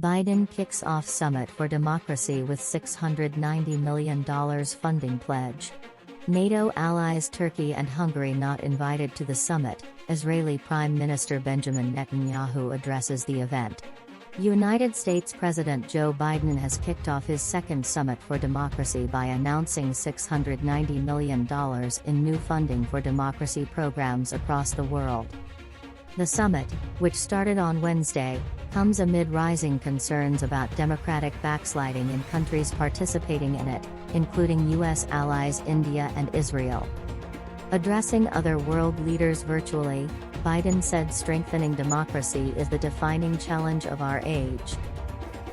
Biden kicks off Summit for Democracy with $690 million funding pledge. NATO allies Turkey and Hungary not invited to the summit. Israeli Prime Minister Benjamin Netanyahu addresses the event. United States President Joe Biden has kicked off his second Summit for Democracy by announcing $690 million in new funding for democracy programs across the world. The summit, which started on Wednesday, comes amid rising concerns about democratic backsliding in countries participating in it, including U.S. allies India and Israel. Addressing other world leaders virtually, Biden said strengthening democracy is the defining challenge of our age.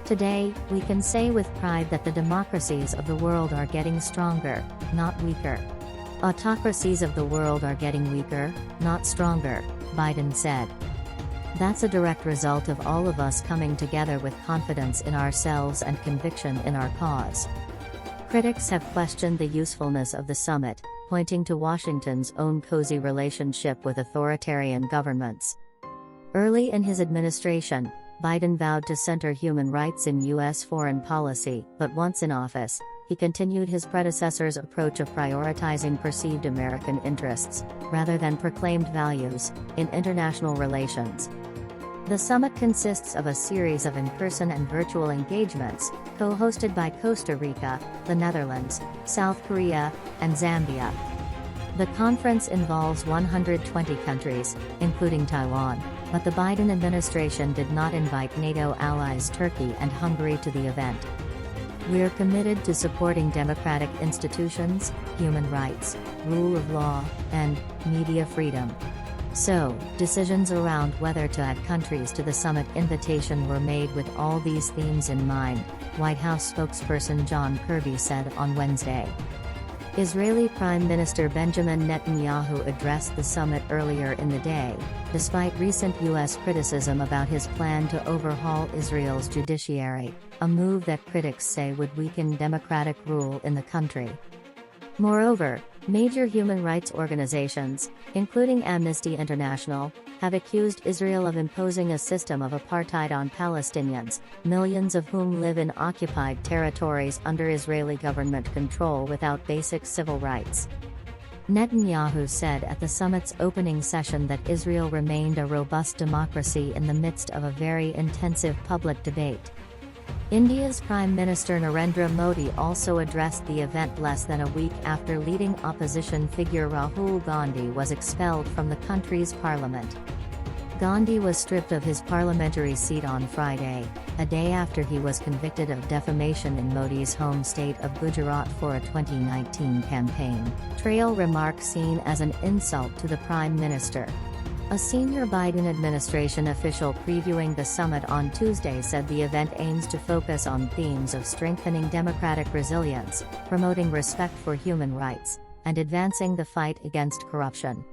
Today, we can say with pride that the democracies of the world are getting stronger, not weaker. Autocracies of the world are getting weaker, not stronger, Biden said. That's a direct result of all of us coming together with confidence in ourselves and conviction in our cause. Critics have questioned the usefulness of the summit, pointing to Washington's own cozy relationship with authoritarian governments. Early in his administration, Biden vowed to center human rights in U.S. foreign policy, but once in office, he continued his predecessor's approach of prioritizing perceived American interests, rather than proclaimed values, in international relations. The summit consists of a series of in-person and virtual engagements, co-hosted by Costa Rica, the Netherlands, South Korea, and Zambia. The conference involves 120 countries, including Taiwan, but the Biden administration did not invite NATO allies Turkey and Hungary to the event. "We're committed to supporting democratic institutions, human rights, rule of law, and media freedom. So, decisions around whether to add countries to the summit invitation were made with all these themes in mind," White House spokesperson John Kirby said on Wednesday. Israeli Prime Minister Benjamin Netanyahu addressed the summit earlier in the day, despite recent U.S. criticism about his plan to overhaul Israel's judiciary, a move that critics say would weaken democratic rule in the country. Moreover, major human rights organizations, including Amnesty International, have accused Israel of imposing a system of apartheid on Palestinians, millions of whom live in occupied territories under Israeli government control without basic civil rights. Netanyahu said at the summit's opening session that Israel remained a robust democracy in the midst of a very intensive public debate. India's Prime Minister Narendra Modi also addressed the event less than a week after leading opposition figure Rahul Gandhi was expelled from the country's parliament. Gandhi was stripped of his parliamentary seat on Friday, a day after he was convicted of defamation in Modi's home state of Gujarat for a 2019 campaign trail remark seen as an insult to the Prime Minister. A senior Biden administration official previewing the summit on Tuesday said the event aims to focus on themes of strengthening democratic resilience, promoting respect for human rights, and advancing the fight against corruption.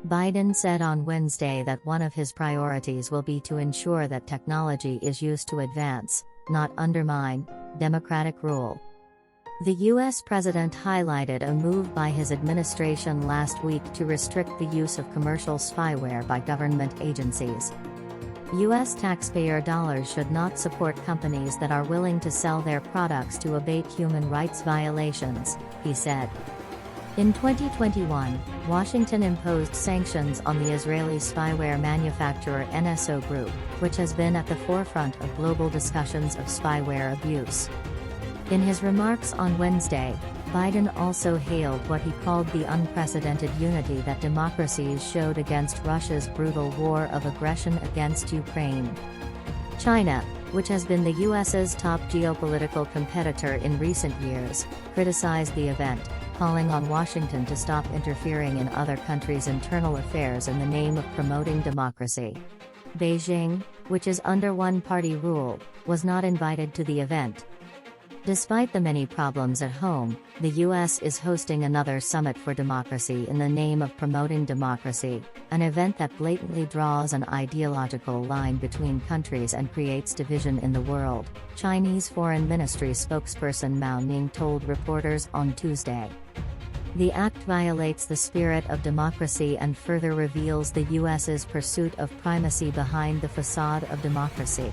Biden said on Wednesday that one of his priorities will be to ensure that technology is used to advance, not undermine, democratic rule. The U.S. president highlighted a move by his administration last week to restrict the use of commercial spyware by government agencies. U.S. taxpayer dollars should not support companies that are willing to sell their products to abate human rights violations, he said. In 2021, Washington imposed sanctions on the Israeli spyware manufacturer NSO Group, which has been at the forefront of global discussions of spyware abuse. In his remarks on Wednesday, Biden also hailed what he called the unprecedented unity that democracies showed against Russia's brutal war of aggression against Ukraine. China, which has been the U.S.'s top geopolitical competitor in recent years, criticized the event, calling on Washington to stop interfering in other countries' internal affairs in the name of promoting democracy. Beijing, which is under one-party rule, was not invited to the event. Despite the many problems at home, the U.S. is hosting another Summit for Democracy in the name of promoting democracy, an event that blatantly draws an ideological line between countries and creates division in the world, Chinese Foreign Ministry spokesperson Mao Ning told reporters on Tuesday. The act violates the spirit of democracy and further reveals the U.S.'s pursuit of primacy behind the facade of democracy.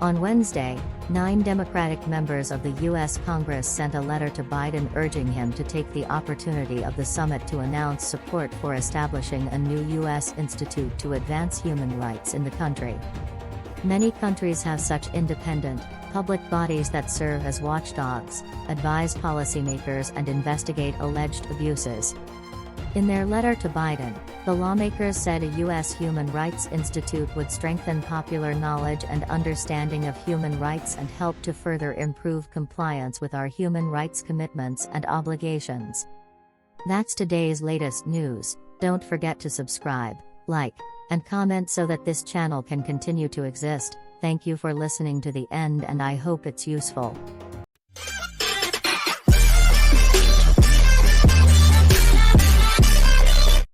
On Wednesday, 9 Democratic members of the U.S. Congress sent a letter to Biden urging him to take the opportunity of the summit to announce support for establishing a new U.S. institute to advance human rights in the country. Many countries have such independent, public bodies that serve as watchdogs, advise policymakers and investigate alleged abuses. In their letter to Biden, the lawmakers said a U.S. Human Rights Institute would strengthen popular knowledge and understanding of human rights and help to further improve compliance with our human rights commitments and obligations. That's today's latest news. Don't forget to subscribe, like, and comment so that this channel can continue to exist. Thank you for listening to the end, and I hope it's useful.